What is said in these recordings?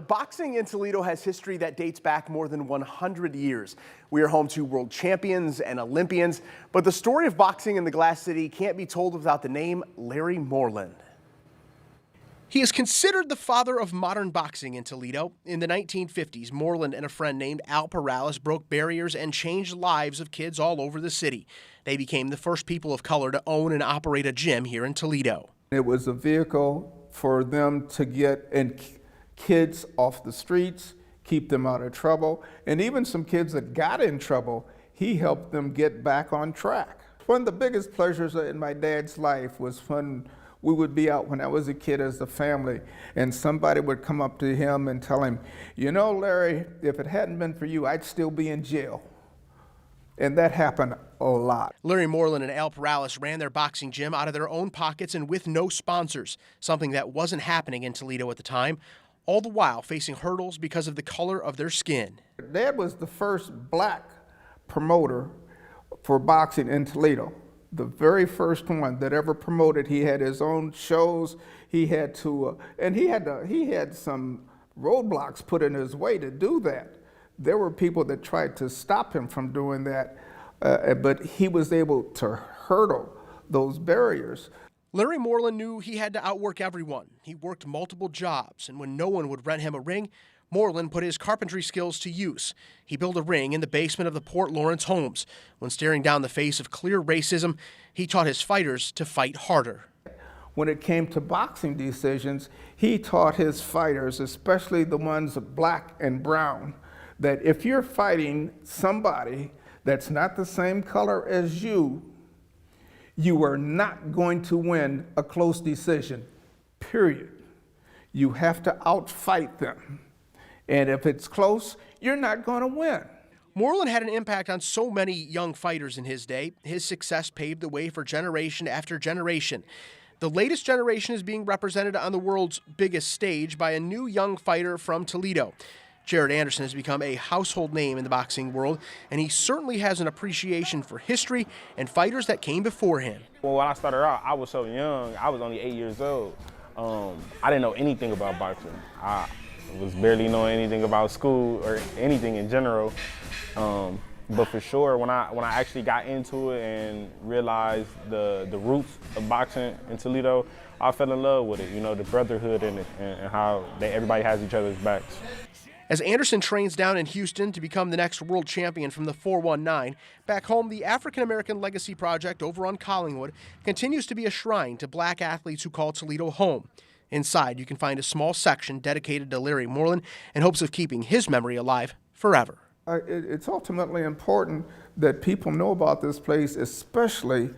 Boxing in Toledo has history that dates back more than 100 years. We are home to world champions and Olympians, but the story of boxing in the Glass City can't be told without the name Larry Moreland. He is considered the father of modern boxing in Toledo. In the 1950s, Moreland and a friend named Al Perales broke barriers and changed the lives of kids all over the city. They became the first people of color to own and operate a gym here in Toledo. It was a vehicle for them to get kids off the streets, keep them out of trouble, and even some kids that got in trouble, he helped them get back on track. One of the biggest pleasures in my dad's life was when we would be out when I was a kid as a family, and somebody would come up to him and tell him, "You know, Larry, if it hadn't been for you, I'd still be in jail." And that happened a lot. Larry Moreland and Al Perales ran their boxing gym out of their own pockets and with no sponsors, something that wasn't happening in Toledo at the time, all the while facing hurdles because of the color of their skin. Dad was the first black promoter for boxing in Toledo. The very first one that ever promoted. He had his own shows. He had to, and he had some roadblocks put in his way to do that. There were people that tried to stop him from doing that, but he was able to hurdle those barriers. Larry Moreland knew he had to outwork everyone. He worked multiple jobs, and when no one would rent him a ring, Moreland put his carpentry skills to use. He built a ring in the basement of the Port Lawrence homes. When staring down the face of clear racism, he taught his fighters to fight harder. When it came to boxing decisions, he taught his fighters, especially the ones black and brown, that if you're fighting somebody that's not the same color as you are not going to win a close decision, period. You have to outfight them. And if it's close, you're not going to win. Moreland had an impact on so many young fighters in his day. His success paved the way for generation after generation. The latest generation is being represented on the world's biggest stage by a new young fighter from Toledo. Jared Anderson has become a household name in the boxing world, and he certainly has an appreciation for history and fighters that came before him. Well, when I started out, I was so young. I was only 8 years old. I didn't know anything about boxing. I was barely knowing anything about school or anything in general. But for sure, when I actually got into it and realized the roots of boxing in Toledo, I fell in love with it. You know, the brotherhood in it and how everybody has each other's backs. As Anderson trains down in Houston to become the next world champion from the 419, back home, the African American Legacy Project over on Collingwood continues to be a shrine to black athletes who call Toledo home. Inside, you can find a small section dedicated to Larry Moreland in hopes of keeping his memory alive forever. It's ultimately important that people know about this place, especially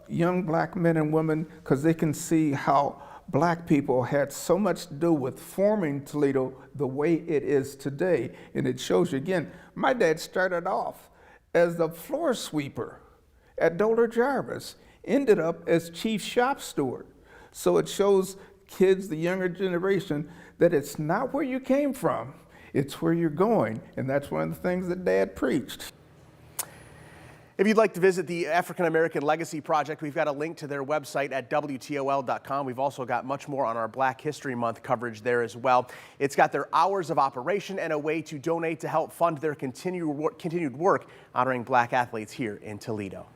young black men and women, because they can see how black people had so much to do with forming Toledo the way it is today. And it shows you again, my dad started off as the floor sweeper at Doler Jarvis, ended up as chief shop steward. So it shows kids, the younger generation, that it's not where you came from, it's where you're going. And that's one of the things that Dad preached. If you'd like to visit the African American Legacy Project, we've got a link to their website at WTOL.com. We've also got much more on our Black History Month coverage there as well. It's got their hours of operation and a way to donate to help fund their continued work honoring black athletes here in Toledo.